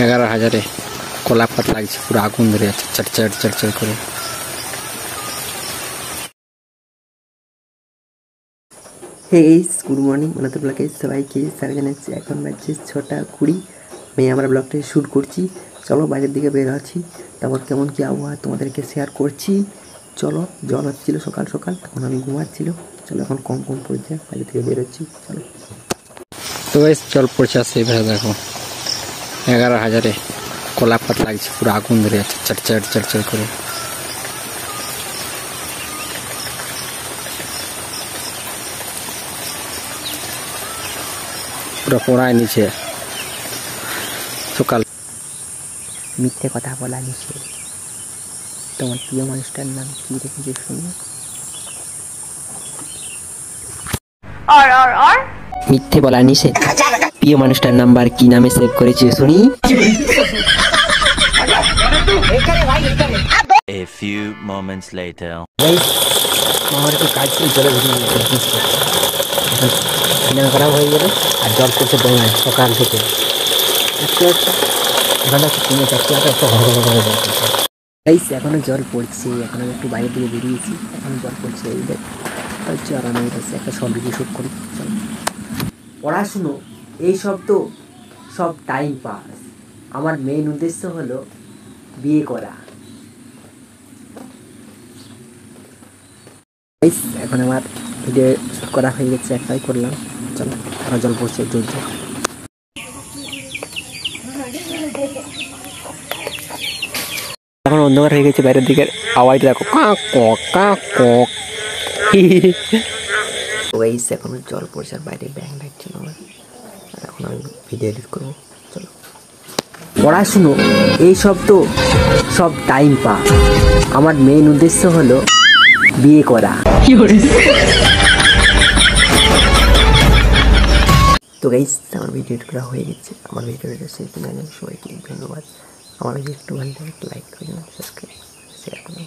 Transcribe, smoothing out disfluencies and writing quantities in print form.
11,000-এ কলাপাত লাগছে, পুরো আগুন ধরে আছে, চটচট চটচট করে। Hey guys, good morning. ওনাদের ব্লগে সবাইকে স্বাগত জানাচ্ছি। এখন বাজছে 6:20। আমি আমার ব্লগটা শ্যুট করছি। চলো বাইরের দিকে বের আছি, তারপর কেমন কী আবহাওয়া তোমাদেরকে শেয়ার করছি। চলো, জল হচ্ছিল সকাল সকাল, তখন আমি ঘুমাচ্ছিল। চলো এখন কম কম পড়ছে, বাইরে থেকে বেরোচ্ছি। চলো। তো গাইস জল পড়ছে আসছে, এভাবে দেখো 11,000-এ কলাপাত লাগছে, পুরো আগুন ধরে আছে, চটচট চটচট করে। পুরো পোড়ায় নিচে সকাল। মিথ্যে কথা বলা নিষেধ। তোমার প্রিয় মানুষটার নাম কি রেখেছে শুনো? মিথ্যে বলা নিষেধ। প্রিয় মানুষটার নাম্বার কি নামে সেভ করেছে শুনি? A few moments later. আমার একটু কাজ ছিল, জলে সিনেমা খারাপ হয়ে গেলে আর জল পড়ছে দোনায় সকাল থেকে। এখনো জল পড়ছে, এখন আমি একটু বাইরের দিকে বেরিয়েছি, এখন জল পড়ছে। এই হচ্ছে আর আমি একটা সব ভিডিও শ্যুট করি। পড়াশুনো এইসব তো সব টাইম পাস। আমার মেইন উদ্দেশ্য হলো বিয়ে করা। এখন আমার ভিডিও শ্যুট করা হয়ে গেছে, একটাই করলাম। চলো, আরো জল পড়ছে জোর জোর। এখন অন্ধকার হয়ে গেছে, বাইরের দিকের আওয়াজ দেখো, কাক কাক। এখন জল পড়ছে আর বাইরে ব্যাং লাগছিল আমার। এখন আমি ভিডিও এডিট করবো। চলো। পড়াশুনো এইসব তো সব টাইম পাস। আমার মেইন উদ্দেশ্য হলো বিয়ে করা। তো গাইস, আমার ভিডিও এডিট করা হয়ে গেছে। আমার ভিডিওটা শেষ করে সবাইকে ধন্যবাদ। আমার ভিডিও একটু ভালো লাগে লাইক করুন, সাবস্ক্রাইব শেয়ার করুন।